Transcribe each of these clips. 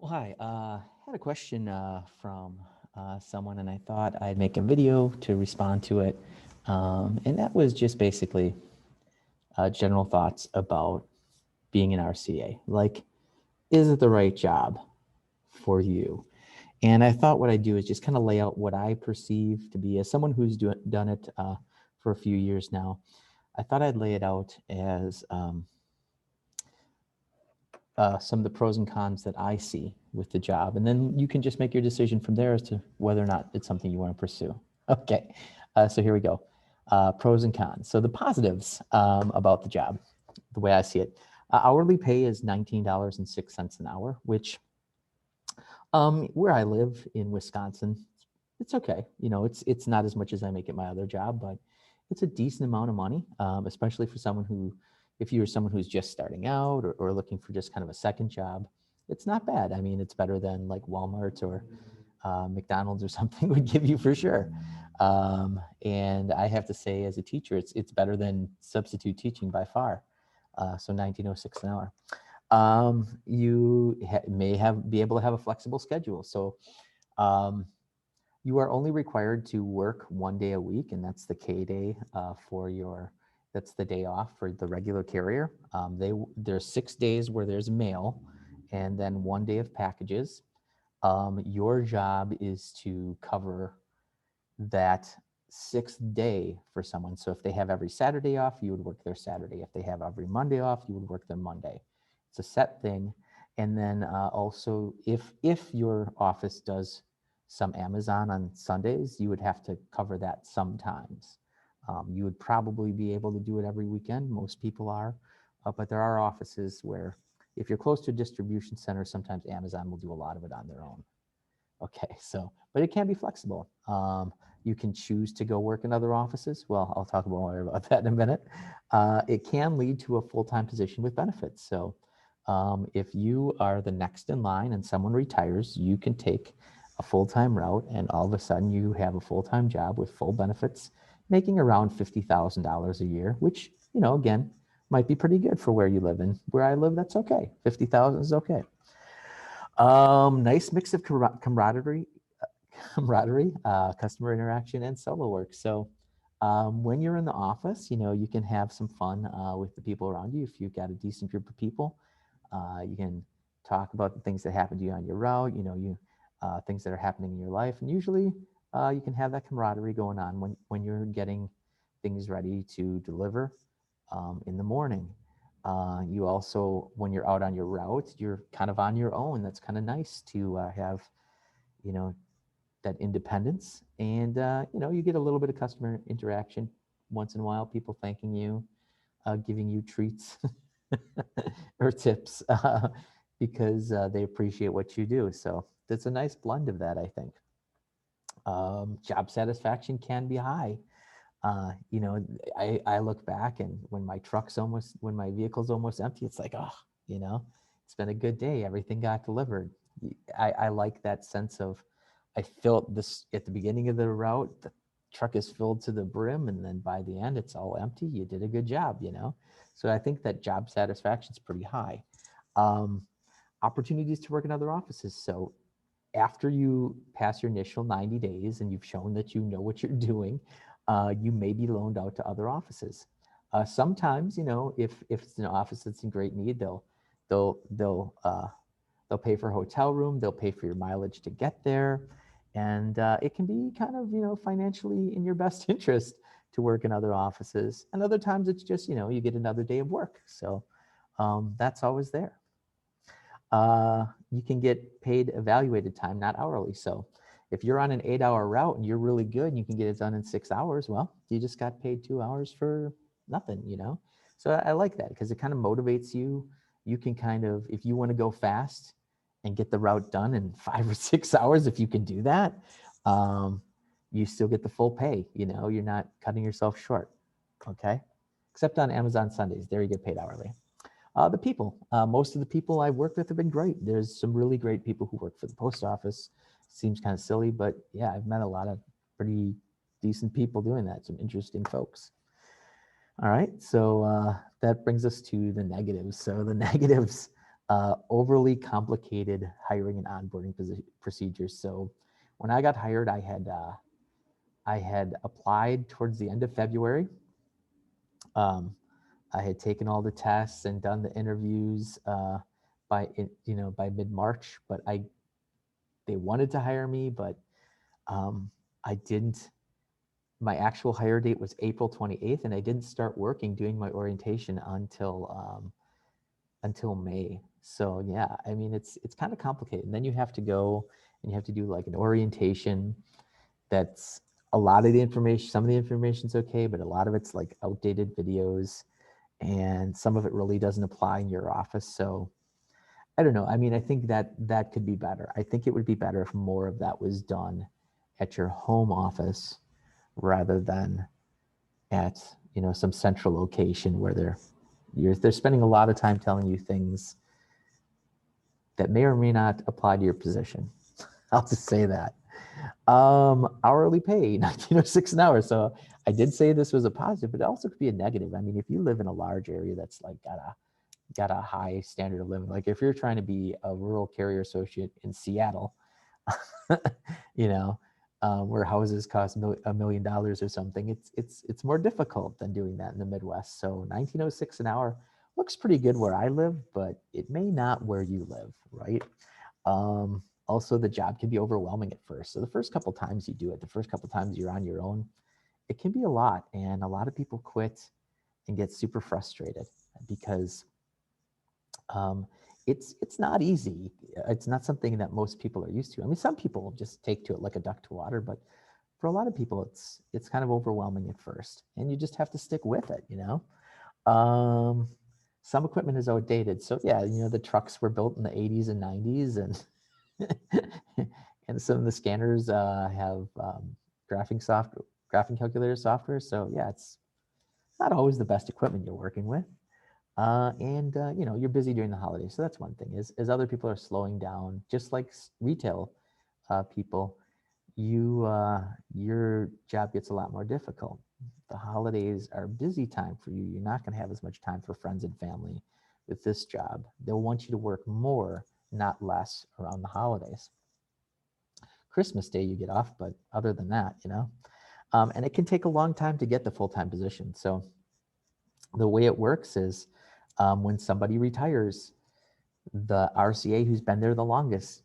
Well, hi. Had a question from someone, and I thought I'd make a video to respond to it. And that was just basically general thoughts about being an RCA. Like, is it the right job for you? And I thought what I'd do is just kind of lay out what I perceive to be, as someone who's done it for a few years now. I thought I'd lay it out as some of the pros and cons that I see with the job. And then you can just make your decision from there as to whether or not it's something you want to pursue. Okay, so here we go. Pros and cons. So the positives about the job, the way I see it, hourly pay is $19.06 an hour, which where I live in Wisconsin, it's okay. You know, it's not as much as I make at my other job, but it's a decent amount of money, especially for someone who, if you're someone who's just starting out or looking for just kind of a second job, it's not bad. I mean, it's better than like Walmart or McDonald's or something would give you for sure. And I have to say, as a teacher, it's better than substitute teaching by far. So 1906 an hour. You may be able to have a flexible schedule. So um, you are only required to work 1 day a week, and that's the K day for your. That's the day off for the regular carrier. There's 6 days where there's mail, and then 1 day of packages. Your job is to cover that sixth day for someone. So if they have every Saturday off, you would work their Saturday. If they have every Monday off, you would work their Monday. It's a set thing. And then also, if your office does some Amazon on Sundays, you would have to cover that sometimes. You would probably be able to do it every weekend. Most people are, but there are offices where, if you're close to a distribution center, sometimes Amazon will do a lot of it on their own. Okay, so, but it can be flexible. You can choose to go work in other offices. Well, I'll talk more about that in a minute. It can lead to a full-time position with benefits. So if you are the next in line and someone retires, you can take a full-time route, and all of a sudden you have a full-time job with full benefits, making around $50,000 a year, which, you know, again, might be pretty good for where you live. And where I live, that's okay. 50,000 is okay. Nice mix of camaraderie, customer interaction, and solo work. So when you're in the office, you know, you can have some fun with the people around you. If you've got a decent group of people, you can talk about the things that happen to you on your route, you know, things that are happening in your life. And usually you can have that camaraderie going on when you're getting things ready to deliver in the morning. You also, when you're out on your route, you're kind of on your own. That's kind of nice to have, you know, that independence. And, you know, you get a little bit of customer interaction once in a while, people thanking you, giving you treats or tips because they appreciate what you do. So that's a nice blend of that, I think. Job satisfaction can be high. You know, I look back, and when my vehicle's almost empty, it's like, oh, you know, it's been a good day. Everything got delivered. I like that sense of, I felt this at the beginning of the route, the truck is filled to the brim, and then by the end, it's all empty. You did a good job, you know? So I think that job satisfaction is pretty high. Um, Opportunities to work in other offices. So after you pass your initial 90 days and you've shown that you know what you're doing, you may be loaned out to other offices. Sometimes, you know, if it's an office that's in great need, they'll they'll uh, they'll pay for a hotel room, they'll pay for your mileage to get there, and it can be kind of, you know, financially in your best interest to work in other offices. And other times it's just, you know, you get another day of work, so that's always there. You can get paid evaluated time, not hourly. So if you're on an 8-hour route and you're really good and you can get it done in 6 hours, well, you just got paid 2 hours for nothing, you know? So I like that because it kind of motivates you. You can kind of, if you want to go fast and get the route done in 5 or 6 hours, if you can do that, um, you still get the full pay. You know, you're not cutting yourself short. Okay. Except on Amazon Sundays, there you get paid hourly. The people, most of the people I've worked with have been great. There's some really great people who work for the post office. Seems kind of silly, but yeah, I've met a lot of pretty decent people doing that, some interesting folks. All right, so that brings us to the negatives. So the negatives, overly complicated hiring and onboarding procedures. So when I got hired, I had applied towards the end of February. I had taken all the tests and done the interviews by mid-March, but they wanted to hire me, but I didn't. My actual hire date was April 28th, and I didn't start working doing my orientation until May. So yeah, I mean, it's kind of complicated. And then you have to go and you have to do like an orientation. That's a lot of the information. Some of the information's okay, but a lot of it's like outdated videos, and some of it really doesn't apply in your office. So I don't know. I mean, I think that could be better. I think it would be better if more of that was done at your home office rather than at some central location where they're spending a lot of time telling you things that may or may not apply to your position. I'll just say that. Hourly pay, $19.06 an hour. So I did say this was a positive, but it also could be a negative. I mean, if you live in a large area that's like got a high standard of living, like if you're trying to be a rural carrier associate in Seattle, where houses cost $1 million or something, it's more difficult than doing that in the Midwest. So $19.06 an hour looks pretty good where I live, but it may not where you live, right? Also, the job can be overwhelming at first. So the first couple times you do it, the first couple times you're on your own, it can be a lot. And a lot of people quit and get super frustrated because it's not easy. It's not something that most people are used to. I mean, some people just take to it like a duck to water, but for a lot of people, it's kind of overwhelming at first, and you just have to stick with it. Some equipment is outdated. So yeah, the trucks were built in the 80s and 90s, and and some of the scanners have graphing calculator software. So yeah, it's not always the best equipment you're working with. You're busy during the holidays. So that's one thing is other people are slowing down, just like retail people, your job gets a lot more difficult. The holidays are a busy time for you. You're not going to have as much time for friends and family with this job. They'll want you to work more, not less, around the holidays. Christmas Day you get off, but other than that, and it can take a long time to get the full-time position. So the way it works is when somebody retires, the RCA who's been there the longest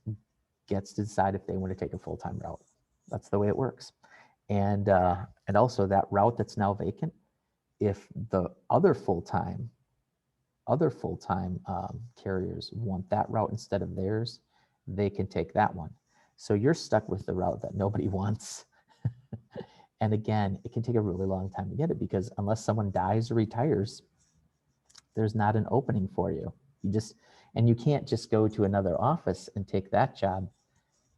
gets to decide if they want to take a full-time route. That's the way it works. And also that route that's now vacant, if the other full-time carriers want that route instead of theirs, they can take that one. So you're stuck with the route that nobody wants. And again, it can take a really long time to get it because unless someone dies or retires, there's not an opening for you. And you can't just go to another office and take that job.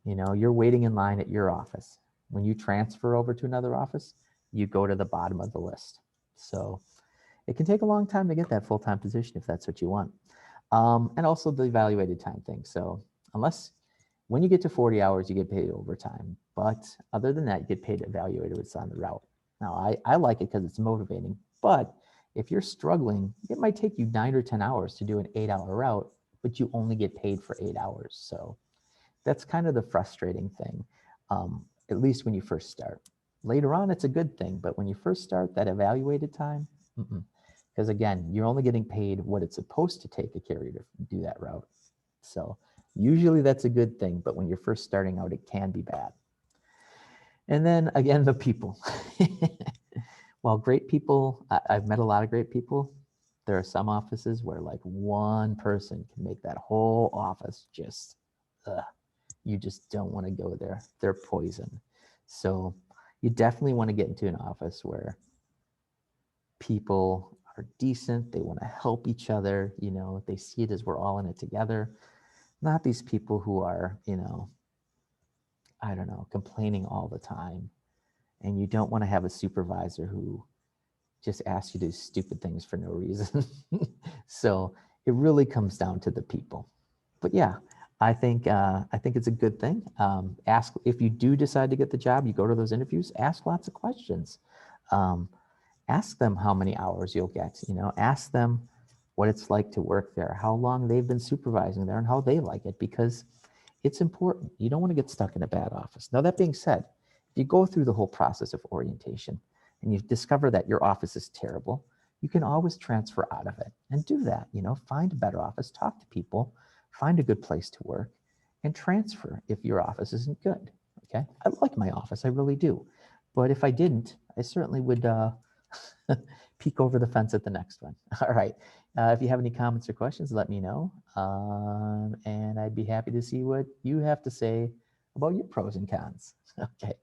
You're waiting in line at your office. When you transfer over to another office, you go to the bottom of the list. So it can take a long time to get that full-time position if that's what you want. And also the evaluated time thing. So when you get to 40 hours, you get paid overtime. But other than that, you get paid evaluated what's on the route. Now, I like it because it's motivating. But if you're struggling, it might take you 9 or 10 hours to do an 8-hour route, but you only get paid for 8 hours. So that's kind of the frustrating thing, at least when you first start. Later on, it's a good thing. But when you first start, that evaluated time, because again, you're only getting paid what it's supposed to take a carrier to do that route. So usually that's a good thing, but when you're first starting out, it can be bad. And then again, the people. Well, great people, I've met a lot of great people. There are some offices where like one person can make that whole office just, you just don't want to go there. They're poison. So you definitely want to get into an office where people are decent. They want to help each other. They see it as we're all in it together. Not these people who are, complaining all the time. And you don't want to have a supervisor who just asks you to do stupid things for no reason. So it really comes down to the people. But yeah, I think it's a good thing. Ask, if you do decide to get the job, you go to those interviews, ask lots of questions. Ask them how many hours you'll get. Ask them what it's like to work there, how long they've been supervising there, and how they like it, because it's important. You don't want to get stuck in a bad office. Now, that being said, if you go through the whole process of orientation and you discover that your office is terrible, you can always transfer out of it and do that. Find a better office, talk to people, find a good place to work, and transfer if your office isn't good. Okay, I like my office, I really do. But if I didn't, I certainly would peek over the fence at the next one. All right. If you have any comments or questions, let me know. And I'd be happy to see what you have to say about your pros and cons. Okay.